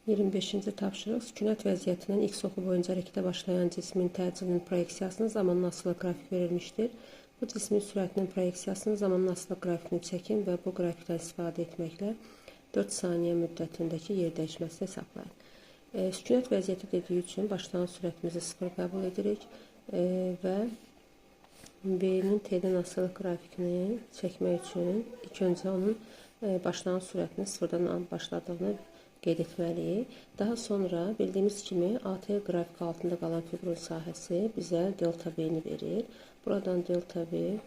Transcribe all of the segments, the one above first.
25-ci tapşırıq sükunət vəziyyətindən x oxu boyunca hərəkətə başlayan cismin təcilinin proyeksiyasının zamanla asılı qrafik verilmişdir. Bu cismin sürətinin proyeksiyasının zamanla asılı qrafikini çəkin və bu qrafikdən istifadə etməklə 4 saniyə müddətindəki yer dəyişməsini hesablayın. Sükunət vəziyyəti dediyi üçün başlanğıc sürətimizi 0 qəbul edirik və V-nin T-dən asılı qrafikini çəkmək üçün ilk öncə onun başlanğıc sürətinin 0-dan başladığını qeyd etməliyik. Daha sonra bildiyimiz kimi AT qrafik altında qalan fiqurun sahəsi bizə delta V-ni verir. Buradan delta V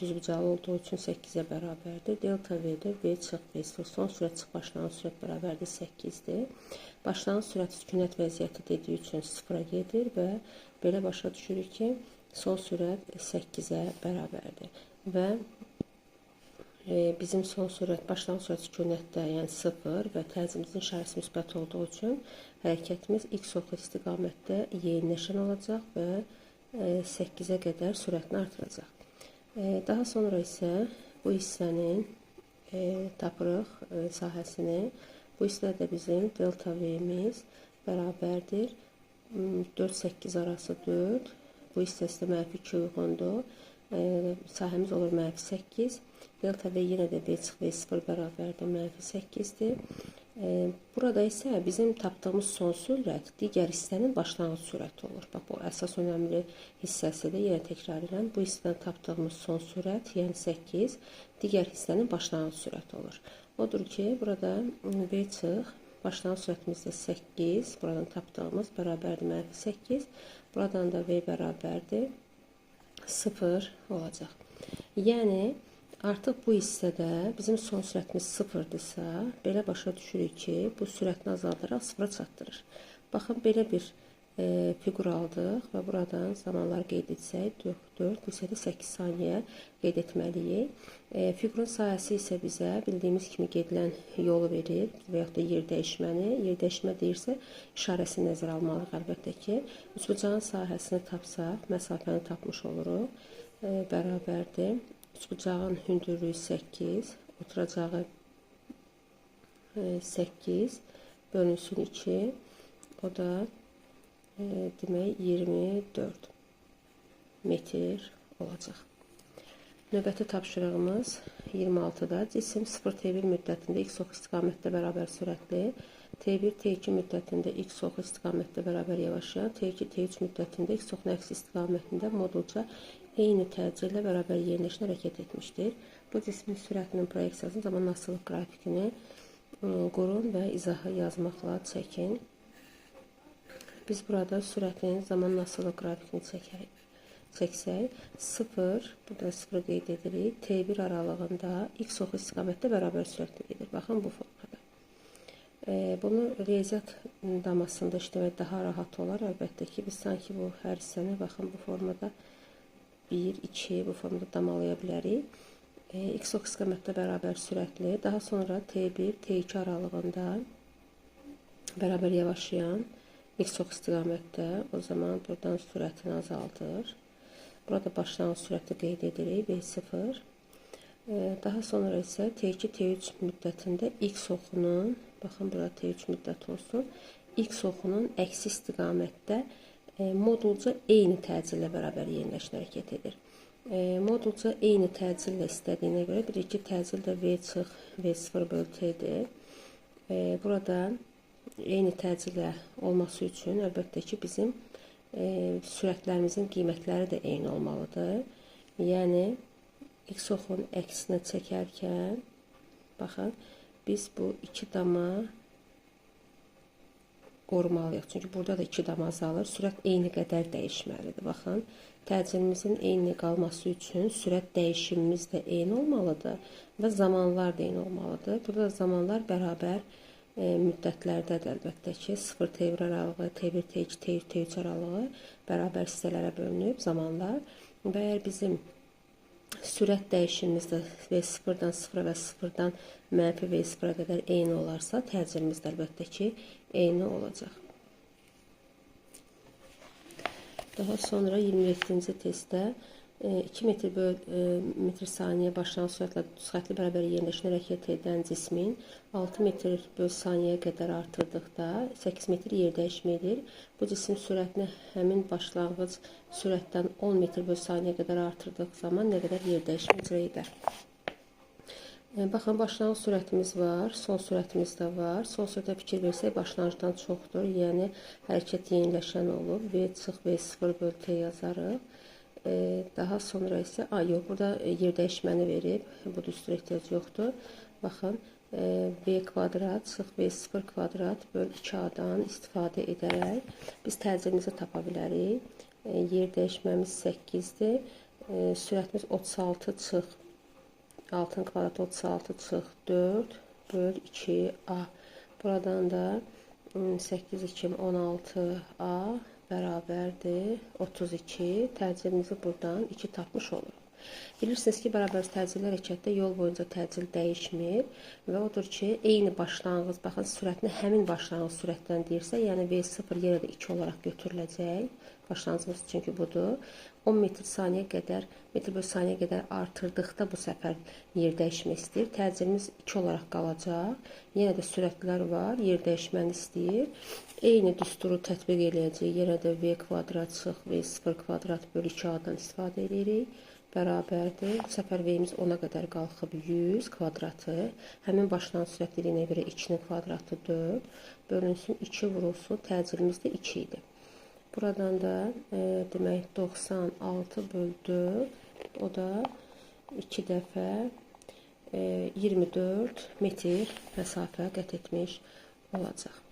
düzbucaqlı olduğu üçün 8-ə bərabərdir. Delta V-də V çıx V0 son sürət çıx başlanğıc sürət bərabərdir 8-dir. Başlanğıc sürət sükunət vəziyyəti dediyi üçün 0-a gedir və belə başa düşürük ki, son sürət 8-ə bərabərdir. Və bizim son sürət, başlanğıc sürət sükunətdə, yəni 0 və təcimizin işarəsi müsbət olduğu üçün hərəkətimiz x oxu istiqamətdə yeniləşən olacaq və 8-ə qədər sürətini artıracaq. Daha sonra isə bu hissənin tapırıq sahəsini. Bu hissədə bizim delta V-miz bərabərdir 4-8 arası 4. Bu hissəsi də -2 uyğundur. Sahəmiz olur -8. Delta V yenə də V çıx V0 bərabərdir -8-dir. Burada isə bizim tapdığımız son sürət digər hissənin başlanğıc sürəti olur. Bax, bu əsas önəmli hissəsidir. Yenə təkrar edirəm. Bu hissədən tapdığımız son sürət, yəni 8, digər hissənin başlanğıc sürəti olur. Odur ki, burada V çıx, başlanğıc sürətimizdə 8, buradan tapdığımız bərabərdir -8. Buradan da V bərabərdir 0 olacaq. Yəni, artıq bu hissədə bizim son sürətimiz 0-dırsa, belə başa düşürük ki, bu sürətini azaldaraq 0-a çatdırır. Baxın, belə bir fiqur aldıq və buradan zamanlar qeyd etsək, 4, bu hissədə 8 saniyə qeyd etməliyik. Fiqurun sahəsi isə bizə bildiyimiz kimi gedilən yolu verir və yaxud da yer dəyişməni. Yer dəyişmə deyirsə, işarəsini nəzərə almalıyıq əlbəttə ki. Üçbucağın sahəsini tapsaq, məsafəni tapmış oluruq. Bərabərdir. Üçbucağın hündürlüyü 8, oturacağı 8 bölünsün 2, o da demək 24 metr olacaq. Növbəti tapşırığımız 26-da cisim 0T1 müddətində x oxu istiqamətdə bərabər sürətli, T1, T2 müddətində x oxu istiqamətdə bərabər yavaşlayan, T2, T3 müddətində x oxunun əksi istiqamətində modulca eyni təcillə bərabər yerləşən hərəkət etmişdir. Bu cismin sürətinin proyeksiyasının zamanla asılı qrafikini qurun və izahı yazmaqla çəkin. Biz burada sürətin zamanla asılı qrafikini çəksək, 0, burada 0 qeyd edirik, T1 aralığında x oxu istiqamətdə bərabər sürətli gedir. Baxın, bu formada. Bunu riyaziyyat damasında işləmək daha rahat olar. Əlbəttə ki, biz sanki bu hər hissəni, baxın, bu formada 1, 2 bu formada damalaya bilərik. X oxu istiqamətdə bərabər sürətli, daha sonra T1, T2 aralığında bərabər yavaşlayan x oxu istiqamətdə, o zaman buradan sürətini azaldır. Burada başlanğıc sürəti qeyd edirik, V0. Daha sonra isə T2, T3 müddətində x oxunun, baxın, burada T3 müddət olsun, x oxunun əksi istiqamətdə modulca eyni təcillə bərabər yerləşən hərəkət edir. Modulca eyni təcillə istədiyinə görə bilir ki, təcil də V çıx V0 bölü T-dir. Burada eyni təcillə olması üçün əlbəttə ki, bizim sürətlərimizin qiymətləri də eyni olmalıdır. Yəni, x oxunun əksinə çəkərkən, baxın, biz bu 2 dama qorumalıyıq. Çünki burada da 2 dama azalır. Sürət eyni qədər dəyişməlidir. Baxın, təcillimizin eyni qalması üçün sürət dəyişimimiz də eyni olmalıdır və zamanlar da eyni olmalıdır. Burada zamanlar bərabər müddətlərdədir əlbəttə ki, 0 T1 aralığı, T1, T2, T3, T3 aralığı bərabər hissələrə bölünüb zamanlar və əgər bizim sürət dəyişimimiz də V0-dan 0 və 0-dan -V0-a qədər eyni olarsa, təcilimiz də əlbəttə ki, eyni olacaq. Daha sonra 27-ci testdə 2 metr böl metr saniyə başlanğıc sürətlə xəttli bərabər yerləşən hərəkət edən cismin 6 metr böl saniyəyə qədər artırdıqda 8 metr yer dəyişmə edir. Bu cisim sürətini həmin başlanğıc sürətdən 10 metr böl saniyəyə qədər artırdıq zaman nə qədər yer dəyişmə icra edər? Baxın, başlanğıc sürətimiz var, son sürətimiz də var. Son sürətə fikir versək, başlanğıcdan çoxdur, yəni hərəkət yeniləşən olur. V çıx V0 böl T yazarıq. Daha sonra isə, yox, burada yer dəyişməni verib, bu düstur ehtiyac yoxdur. Baxın, V kvadrat çıx V0 kvadrat böl 2A-dan istifadə edərək biz təcrübəmizi tapa bilərik. Yer dəyişməmiz 8-dir. Sürətimiz 36 çıx 6-nın kvadratı 36 çıx 4 böl 2A. Buradan da 8 2 16A bərabərdir 32. Təcrübəmizi buradan 2 tapmış oluruq. Bilirsiniz ki, bərabər təcrübə hərəkətdə yol boyunca təcrübə dəyişmir və odur ki, eyni başlanğıc, baxın, sürətini həmin başlanğıc sürətdən deyirsə, yəni V0 yenə də 2 olaraq götürüləcək. Başlanğıcımız çünki budur. 10 metr saniyə qədər, metr böl saniyə qədər artırdıqda bu səfər yer dəyişmə istəyir. Təcrübəmiz 2 olaraq qalacaq. Yenə də sürətlər var, yer dəyişməni istəyir. Eyni düsturu tətbiq eləyəcək. Yenə də V kvadrat çıx V0 kvadrat böl 2A-dan istifadə edirik. Bərabərdir. Bu səfər V-miz 10-a qədər qalxıb 100 kvadratı. Həmin başlanğıc sürətliyinə görə 2-nin kvadratı 4. Bölünsün 2 vurulsun. Təcrübəmiz də 2 idi. Buradan da demək 96 böl 4. O da 2 dəfə 24 metr məsafə qət etmiş olacaq.